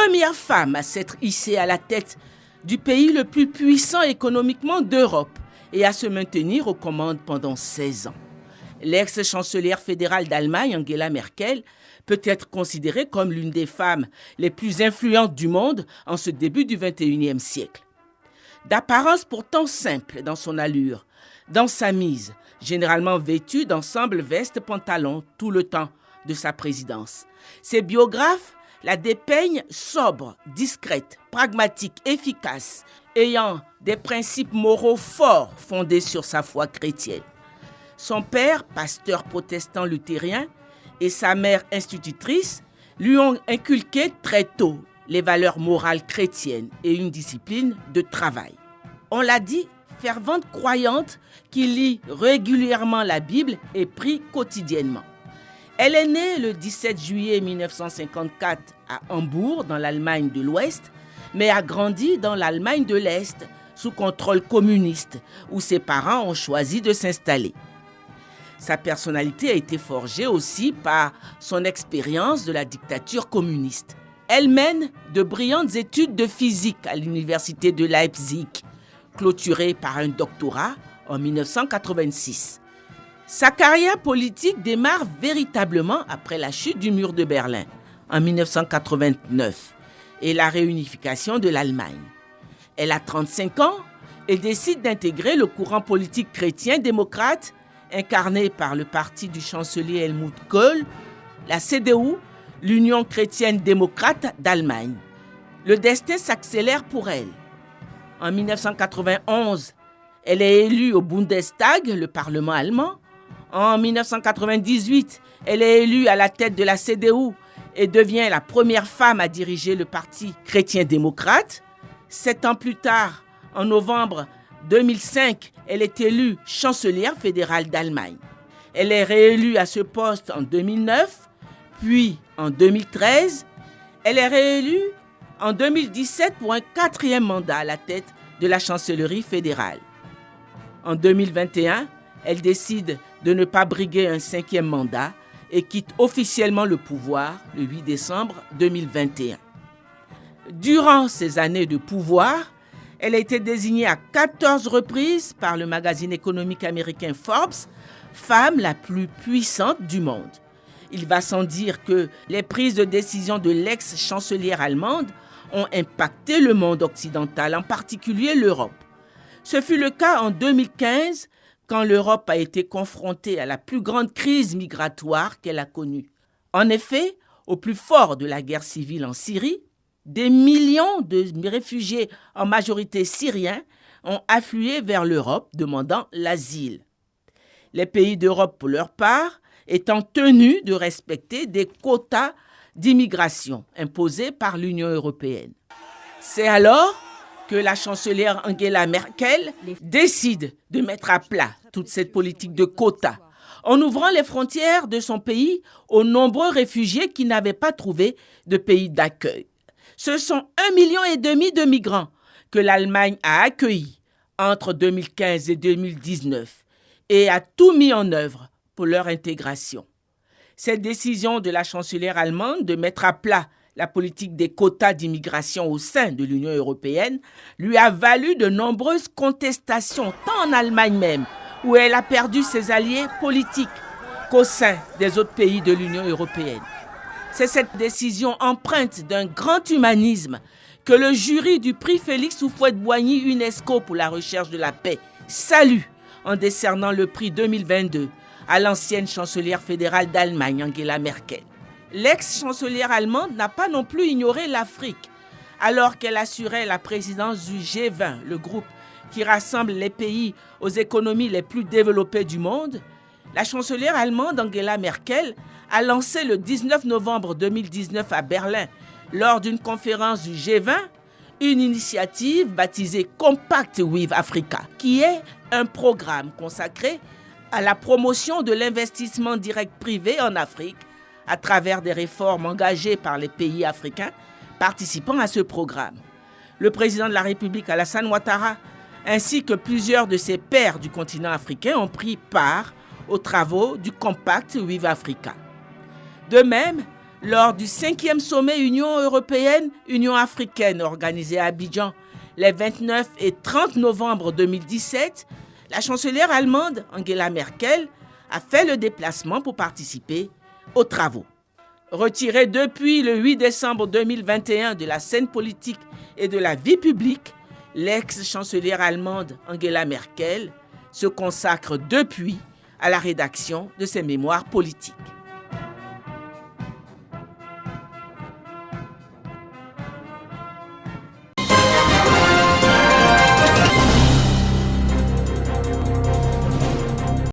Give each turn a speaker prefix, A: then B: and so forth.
A: première femme à s'être hissée à la tête du pays le plus puissant économiquement d'Europe et à se maintenir aux commandes pendant 16 ans. L'ex-chancelière fédérale d'Allemagne, Angela Merkel, peut être considérée comme l'une des femmes les plus influentes du monde en ce début du XXIe siècle. D'apparence pourtant simple dans son allure, dans sa mise, généralement vêtue d'ensemble veste-pantalon tout le temps de sa présidence. Ses biographes la dépeignent sobre, discrète, pragmatique, efficace, ayant des principes moraux forts fondés sur sa foi chrétienne. Son père, pasteur protestant luthérien, et sa mère institutrice lui ont inculqué très tôt les valeurs morales chrétiennes et une discipline de travail. On l'a dit, fervente croyante qui lit régulièrement la Bible et prie quotidiennement. Elle est née le 17 juillet 1954 à Hambourg, dans l'Allemagne de l'Ouest, mais a grandi dans l'Allemagne de l'Est, sous contrôle communiste, où ses parents ont choisi de s'installer. Sa personnalité a été forgée aussi par son expérience de la dictature communiste. Elle mène de brillantes études de physique à l'université de Leipzig, clôturée par un doctorat en 1986. Sa carrière politique démarre véritablement après la chute du mur de Berlin en 1989 et la réunification de l'Allemagne. Elle a 35 ans et décide d'intégrer le courant politique chrétien-démocrate incarné par le parti du chancelier Helmut Kohl, la CDU, l'Union chrétienne démocrate d'Allemagne. Le destin s'accélère pour elle. En 1991, elle est élue au Bundestag, le Parlement allemand. En 1998, elle est élue à la tête de la CDU et devient la première femme à diriger le parti chrétien-démocrate. 7 ans plus tard, en novembre 2005, elle est élue chancelière fédérale d'Allemagne. Elle est réélue à ce poste en 2009, puis en 2013. Elle est réélue en 2017 pour un 4e mandat à la tête de la chancellerie fédérale. En 2021, elle décide de ne pas briguer un 5e mandat et quitte officiellement le pouvoir le 8 décembre 2021. Durant ces années de pouvoir, elle a été désignée à 14 reprises par le magazine économique américain Forbes, femme la plus puissante du monde. Il va sans dire que les prises de décision de l'ex-chancelière allemande ont impacté le monde occidental, en particulier l'Europe. Ce fut le cas en 2015, quand l'Europe a été confrontée à la plus grande crise migratoire qu'elle a connue. En effet, au plus fort de la guerre civile en Syrie, des millions de réfugiés, en majorité syriens, ont afflué vers l'Europe demandant l'asile. Les pays d'Europe, pour leur part, étant tenus de respecter des quotas d'immigration imposés par l'Union européenne. C'est alors que la chancelière Angela Merkel décide de mettre à plat toute cette politique de quotas en ouvrant les frontières de son pays aux nombreux réfugiés qui n'avaient pas trouvé de pays d'accueil. Ce sont 1,5 million de migrants que l'Allemagne a accueillis entre 2015 et 2019 et a tout mis en œuvre pour leur intégration. Cette décision de la chancelière allemande de mettre à plat la politique des quotas d'immigration au sein de l'Union européenne lui a valu de nombreuses contestations, tant en Allemagne même, où elle a perdu ses alliés politiques, qu'au sein des autres pays de l'Union européenne. C'est cette décision empreinte d'un grand humanisme que le jury du prix Félix Houphouët-Boigny UNESCO pour la recherche de la paix salue en décernant le prix 2022 à l'ancienne chancelière fédérale d'Allemagne, Angela Merkel. L'ex-chancelière allemande n'a pas non plus ignoré l'Afrique, alors qu'elle assurait la présidence du G20, le groupe qui rassemble les pays aux économies les plus développées du monde. La chancelière allemande Angela Merkel a lancé le 19 novembre 2019 à Berlin, lors d'une conférence du G20, une initiative baptisée Compact with Africa, qui est un programme consacré à la promotion de l'investissement direct privé en Afrique à travers des réformes engagées par les pays africains participant à ce programme. Le président de la République, Alassane Ouattara, ainsi que plusieurs de ses pairs du continent africain ont pris part aux travaux du Compact with Africa. De même, Lors du 5e sommet Union européenne-Union africaine organisé à Abidjan les 29 et 30 novembre 2017, la chancelière allemande Angela Merkel a fait le déplacement pour participer aux travaux. Retirée depuis le 8 décembre 2021 de la scène politique et de la vie publique, l'ex-chancelière allemande Angela Merkel se consacre depuis à la rédaction de ses mémoires politiques.